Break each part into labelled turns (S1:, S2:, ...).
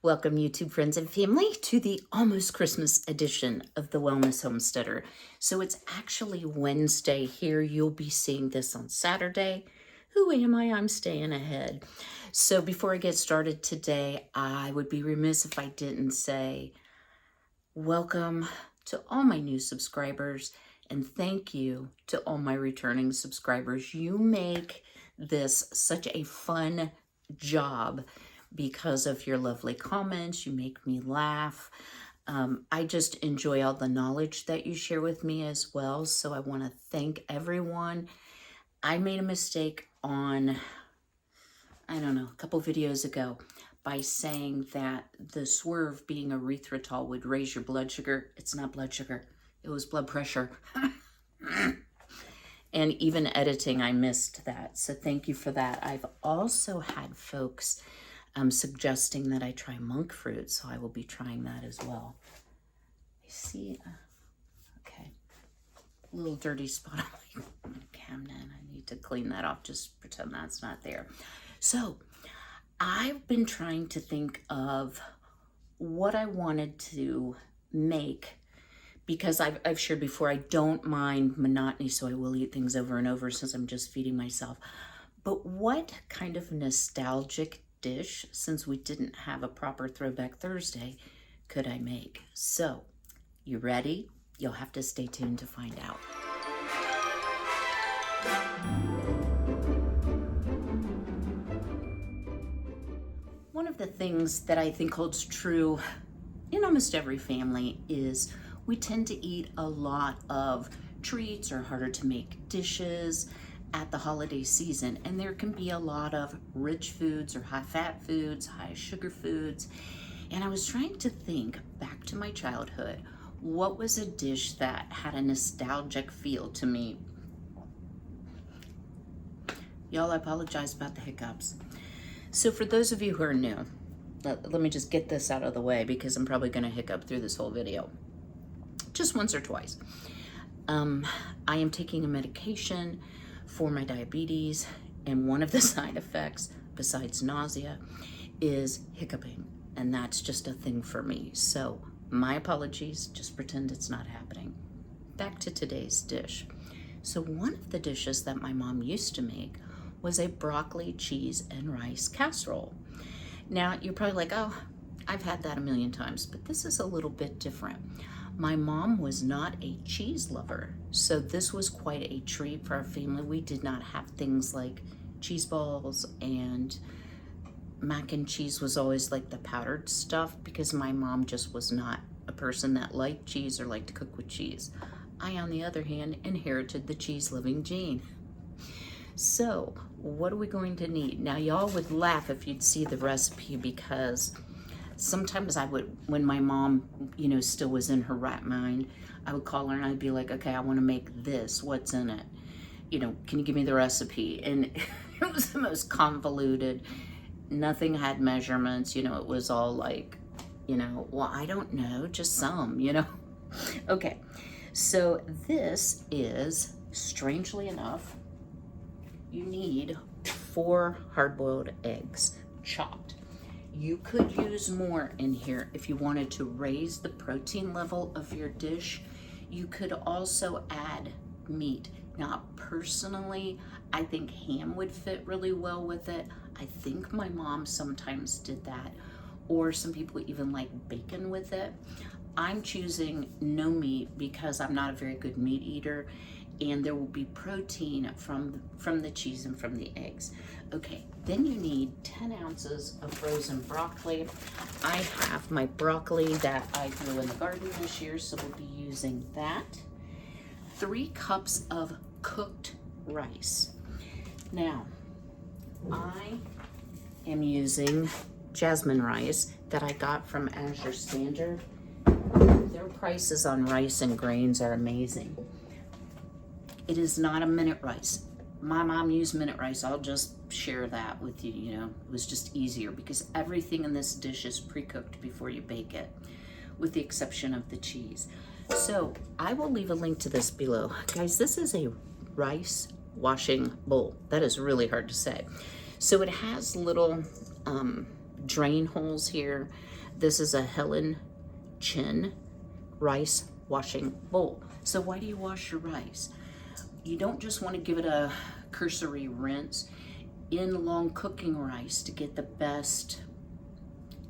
S1: Welcome, YouTube friends and family, to the almost Christmas edition of the Wellness Homesteader. So it's actually Wednesday here. You'll be seeing this on Saturday. Who am I? I'm staying ahead. So before I get started today, I would be remiss if I didn't say welcome to all my new subscribers and thank you to all my returning subscribers. You make this such a fun job because of your lovely comments. You make me laugh. I just enjoy all the knowledge that you share with me as well. So I want to thank everyone. I made a mistake on, I don't know, a couple videos ago by saying that the swerve being erythritol would raise your blood sugar. It's not blood sugar. It was blood pressure. And even editing, I missed that. So thank you for that. I've also had folks suggesting that I try monk fruit, so I will be trying that as well. I see, okay, a little dirty spot on my cabinet. I need to clean that off, just pretend that's not there. So I've been trying to think of what I wanted to make, because I've shared before, I don't mind monotony, so I will eat things over and over since I'm just feeding myself. But what kind of nostalgic dish, since we didn't have a proper Throwback Thursday, could I make? So, you ready? You'll have to stay tuned to find out. One of the things that I think holds true in almost every family is we tend to eat a lot of treats or harder to make dishes at the holiday season, and there can be a lot of rich foods or high fat foods, high sugar foods. And I was trying to think back to my childhood, what was a dish that had a nostalgic feel to me? Y'all, I apologize about the hiccups. So for those of you who are new, let me just get this out of the way because I'm probably gonna hiccup through this whole video. Just once or twice. I am taking a medication for my diabetes, and one of the side effects, besides nausea, is hiccuping, and that's just a thing for me. So my apologies, just pretend it's not happening. Back to today's dish. So one of the dishes that my mom used to make was a broccoli, cheese, and rice casserole. Now you're probably like, oh, I've had that a million times, but this is a little bit different. My mom was not a cheese lover, so this was quite a treat for our family. We did not have things like cheese balls, and mac and cheese was always like the powdered stuff because my mom just was not a person that liked cheese or liked to cook with cheese. I, on the other hand, inherited the cheese-loving gene. So what are we going to need? Now y'all would laugh if you'd see the recipe, because sometimes I would, when my mom, still was in her right mind, I would call her and I'd be like, okay, I want to make this. What's in it? Can you give me the recipe? And it was the most convoluted. Nothing had measurements. It was all like, well, I don't know, just some, Okay, so this is, strangely enough, you need 4 hard-boiled eggs, chopped. You could use more in here if you wanted to raise the protein level of your dish. You could also add meat. Now, personally, I think ham would fit really well with it. I think my mom sometimes did that, or some people even like bacon with it. I'm choosing no meat because I'm not a very good meat eater, and there will be protein from the cheese and from the eggs. Okay, then you need 10 ounces of frozen broccoli. I have my broccoli that I grew in the garden this year, so we'll be using that. 3 cups of cooked rice. Now, I am using jasmine rice that I got from Azure Standard. Their prices on rice and grains are amazing. It is not a minute rice. My mom used minute rice. I'll just share that with you, It was just easier because everything in this dish is pre-cooked before you bake it, with the exception of the cheese. So I will leave a link to this below. Guys, this is a rice washing bowl. That is really hard to say. So it has little drain holes here. This is a Helen Chin rice washing bowl. So why do you wash your rice? You don't just want to give it a cursory rinse. In long cooking rice, to get the best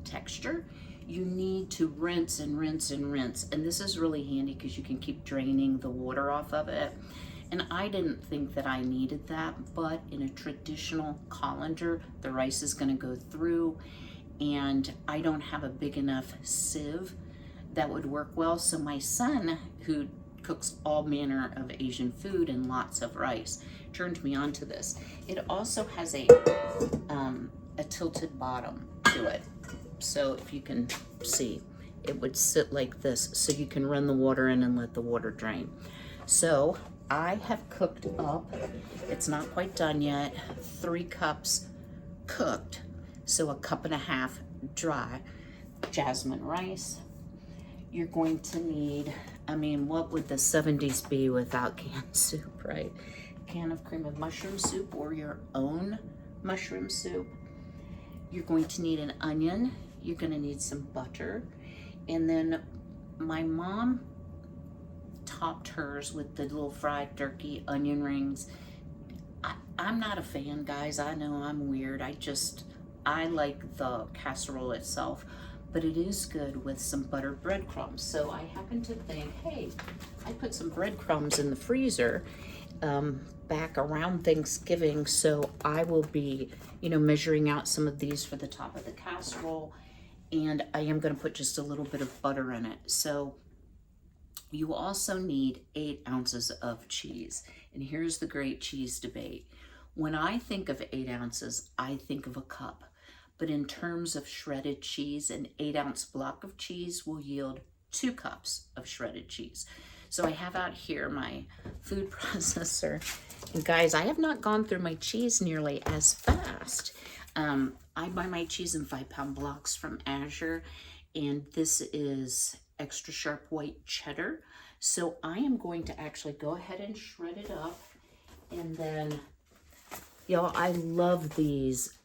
S1: texture, you need to rinse and rinse and rinse. And this is really handy because you can keep draining the water off of it. And I didn't think that I needed that, but in a traditional colander, the rice is going to go through, and I don't have a big enough sieve that would work well. So my son, who cooks all manner of Asian food and lots of rice, turned me on to this. It also has a tilted bottom to it. So if you can see, it would sit like this, so you can run the water in and let the water drain. So I have cooked up, it's not quite done yet, 3 cups cooked, so 1.5 cups dry jasmine rice. You're going to need, I mean, what would the 70s be without canned soup, right? Can of cream of mushroom soup or your own mushroom soup. You're going to need an onion. You're going to need some butter. And then my mom topped hers with the little fried turkey onion rings. I'm not a fan, guys. I know I'm weird. I like the casserole itself, but it is good with some buttered breadcrumbs. So I happen to think, hey, I put some breadcrumbs in the freezer back around Thanksgiving, so I will be, measuring out some of these for the top of the casserole, and I am going to put just a little bit of butter in it. So you also need 8 ounces of cheese, and here's the great cheese debate. When I think of 8 ounces, I think of a cup. But in terms of shredded cheese, an 8-ounce block of cheese will yield 2 cups of shredded cheese. So I have out here my food processor. And guys, I have not gone through my cheese nearly as fast. I buy my cheese in 5-pound blocks from Azure, and this is extra sharp white cheddar. So I am going to actually go ahead and shred it up. And then, y'all, I love these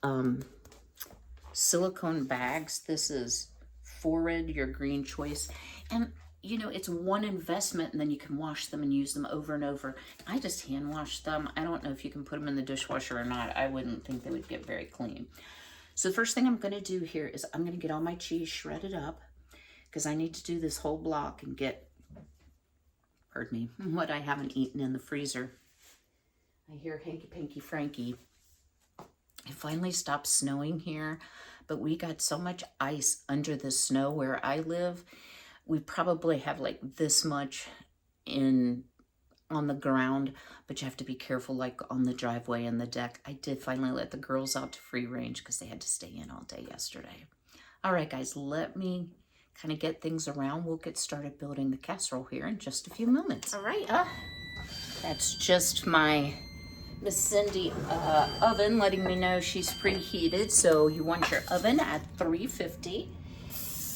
S1: silicone bags. This is Forrid, your green choice. And it's one investment, and then you can wash them and use them over and over. I just hand wash them. I don't know if you can put them in the dishwasher or not. I wouldn't think they would get very clean. So the first thing I'm going to do here is I'm going to get all my cheese shredded up, because I need to do this whole block and get, pardon me, what I haven't eaten in the freezer. I hear Hanky Panky Frankie. It finally stopped snowing here, but we got so much ice under the snow where I live. We probably have like this much on the ground, but you have to be careful, like on the driveway and the deck. I did finally let the girls out to free range because they had to stay in all day yesterday. All right, guys, let me kind of get things around. We'll get started building the casserole here in just a few moments. All right, that's just my Miss Cindy oven letting me know she's preheated. So you want your oven at 350,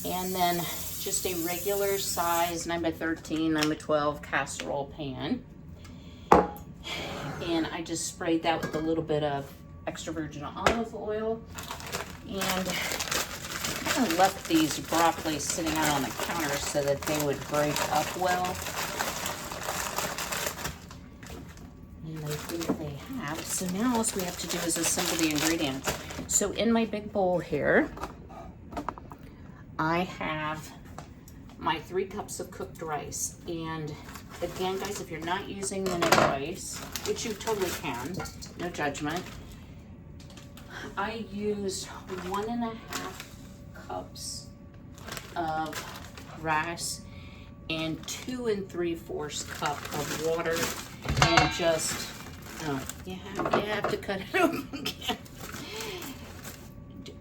S1: and then just a regular size 9x13, 9x12 casserole pan. And I just sprayed that with a little bit of extra virgin olive oil, and kind of left these broccoli sitting out on the counter so that they would break up well. And I think they have. So now all we have to do is assemble the ingredients. So in my big bowl here, I have my 3 cups of cooked rice. And again, guys, if you're not using minute rice, which you totally can, no judgment, I used 1.5 cups of rice and 2 3/4 cup of water, and just you have to cut it open again.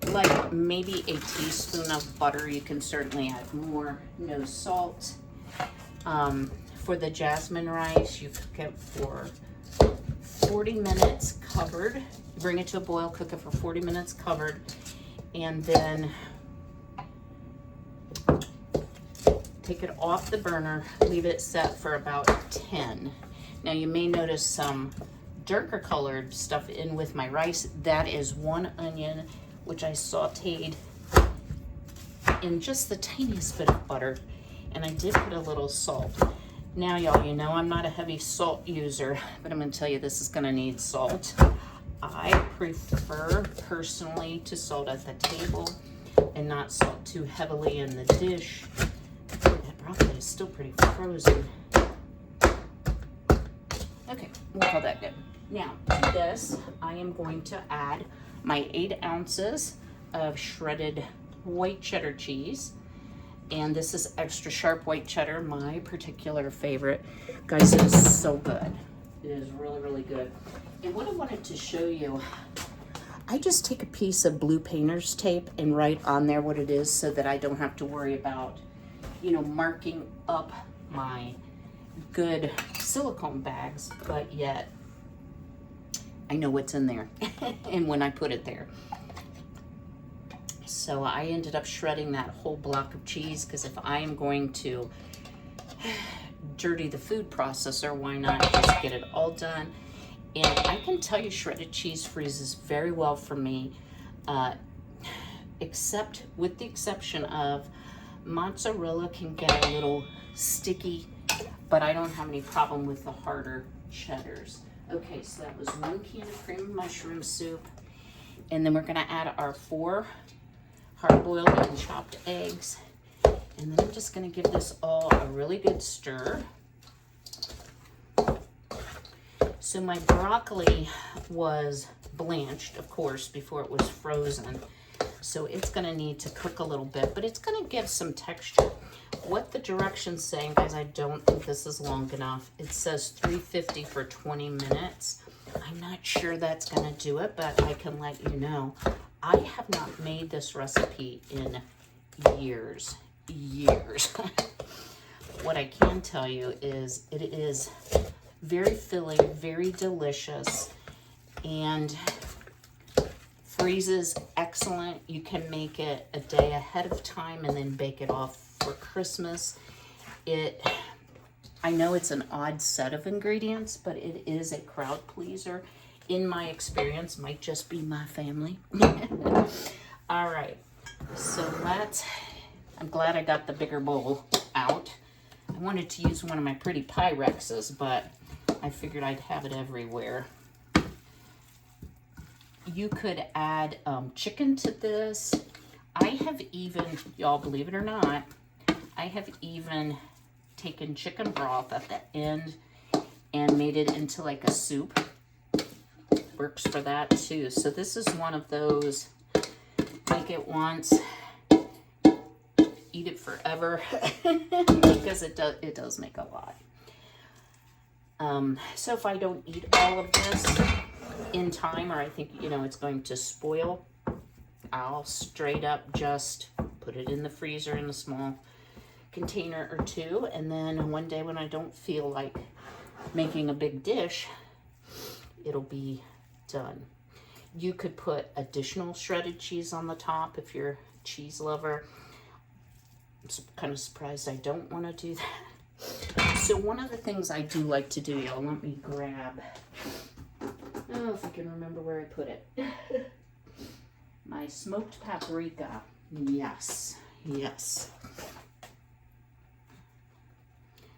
S1: Like maybe a teaspoon of butter. You can certainly add more. No salt. For the jasmine rice, you cook it for 40 minutes covered. Bring it to a boil, cook it for 40 minutes covered, and then take it off the burner, leave it set for about 10. Now you may notice some darker colored stuff in with my rice. That is 1 onion, which I sauteed in just the tiniest bit of butter, and I did put a little salt. Now, y'all, you know I'm not a heavy salt user, but I'm gonna tell you this is gonna need salt. I prefer personally to salt at the table and not salt too heavily in the dish. That broccoli is still pretty frozen. Okay, we'll call that good. Now, to this, I am going to add my 8 ounces of shredded white cheddar cheese. And this is extra sharp white cheddar, my particular favorite. Guys, it is so good. It is really, really good. And what I wanted to show you, I just take a piece of blue painter's tape and write on there what it is so that I don't have to worry about, you know, marking up my good silicone bags, but yet I know what's in there and when I put it there. So I ended up shredding that whole block of cheese because if I am going to dirty the food processor, why not just get it all done? And I can tell you shredded cheese freezes very well for me, except with the exception of mozzarella can get a little sticky, but I don't have any problem with the harder cheddars. Okay, so that was 1 can of cream of mushroom soup. And then we're gonna add our 4 hard-boiled and chopped eggs. And then I'm just gonna give this all a really good stir. So my broccoli was blanched, of course, before it was frozen. So it's gonna need to cook a little bit, but it's gonna give some texture. What the directions saying, guys, I don't think this is long enough. It says 350 for 20 minutes. I'm not sure that's gonna do it, but I can let you know. I have not made this recipe in years. What I can tell you is it is very filling, very delicious, and freezes excellent. You can make it a day ahead of time and then bake it off for Christmas. I know it's an odd set of ingredients, but it is a crowd pleaser. In my experience, might just be my family. All right, so I'm glad I got the bigger bowl out. I wanted to use one of my pretty Pyrexes, but I figured I'd have it everywhere. You could add chicken to this. I have even, y'all believe it or not, I have even taken chicken broth at the end and made it into like a soup. Works for that too. So this is one of those, make it once, eat it forever, because it does make a lot. So if I don't eat all of this in time, or I think, you know, it's going to spoil, I'll straight up just put it in the freezer in a small container or 2, and then one day when I don't feel like making a big dish, it'll be done. You could put additional shredded cheese on the top if you're a cheese lover. I'm kind of surprised I don't want to do that. So one of the things I do like to do, y'all, let me grab, oh, if I can remember where I put it. My smoked paprika. Yes.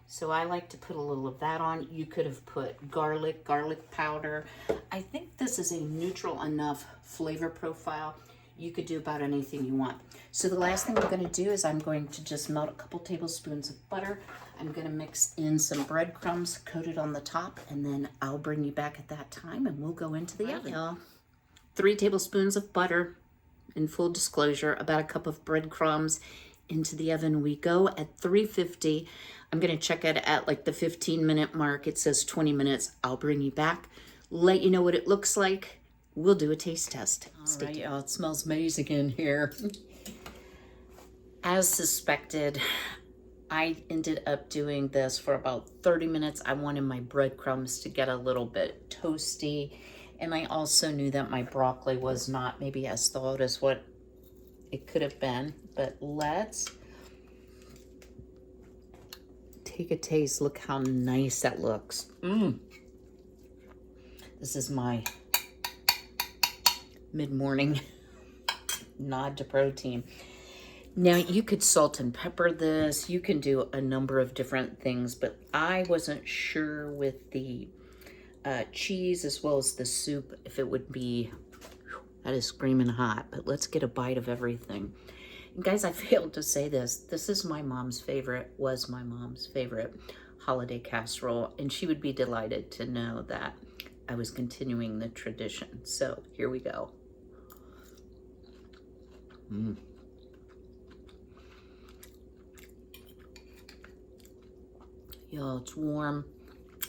S1: So I like to put a little of that on. You could have put garlic powder. I think this is a neutral enough flavor profile. You could do about anything you want. So the last thing I'm gonna do is I'm going to just melt a couple tablespoons of butter. I'm gonna mix in some breadcrumbs, coat it on the top, and then I'll bring you back at that time and we'll go into the oven. 3 tablespoons of butter. In full disclosure, about a cup of breadcrumbs. Into the oven we go at 350. I'm gonna check it at like the 15-minute mark. It says 20 minutes. I'll bring you back, let you know what it looks like. We'll do a taste test. All right, y'all, it smells amazing in here. As suspected, I ended up doing this for about 30 minutes. I wanted my breadcrumbs to get a little bit toasty. And I also knew that my broccoli was not maybe as thawed as what it could have been. But let's take a taste. Look how nice that looks. This is my mid-morning nod to protein. Now you could salt and pepper this. You can do a number of different things, but I wasn't sure with the cheese as well as the soup if it would be, that is screaming hot, but let's get a bite of everything. And guys, I failed to say this. This is my mom's favorite, was my mom's favorite holiday casserole, and she would be delighted to know that I was continuing the tradition. So here we go. Y'all, it's warm,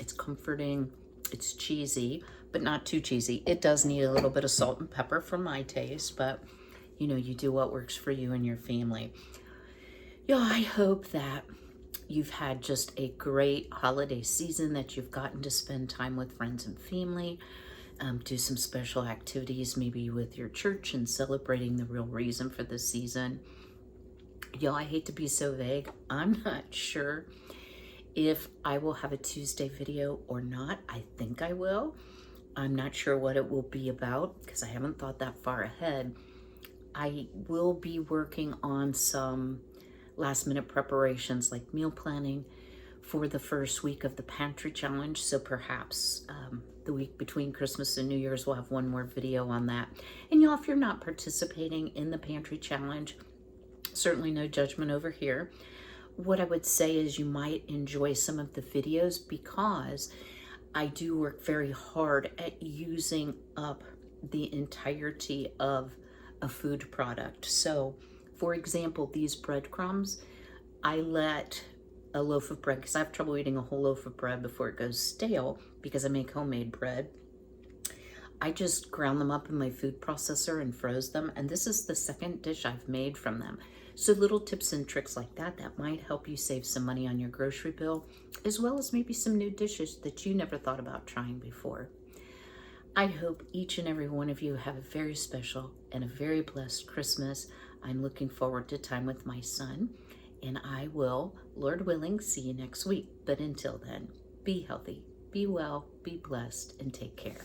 S1: it's comforting, it's cheesy, but not too cheesy. It does need a little bit of salt and pepper for my taste, but you know, you do what works for you and your family. Y'all, I hope that you've had just a great holiday season, that you've gotten to spend time with friends and family, do some special activities, maybe with your church, and celebrating the real reason for the season. Y'all, I hate to be so vague. I'm not sure if I will have a Tuesday video or not. I think I will. I'm not sure what it will be about because I haven't thought that far ahead. I will be working on some last minute preparations like meal planning for the first week of the pantry challenge. So perhaps the week between Christmas and New Year's, we'll have one more video on that. And y'all, if you're not participating in the pantry challenge, certainly no judgment over here. What I would say is you might enjoy some of the videos because I do work very hard at using up the entirety of a food product. So for example, these breadcrumbs, I let a loaf of bread, because I have trouble eating a whole loaf of bread before it goes stale because I make homemade bread. I just ground them up in my food processor and froze them. And this is the second dish I've made from them. So little tips and tricks like that might help you save some money on your grocery bill, as well as maybe some new dishes that you never thought about trying before. I hope each and every one of you have a very special and a very blessed Christmas. I'm looking forward to time with my son, and I will, Lord willing, see you next week. But until then, be healthy, be well, be blessed, and take care.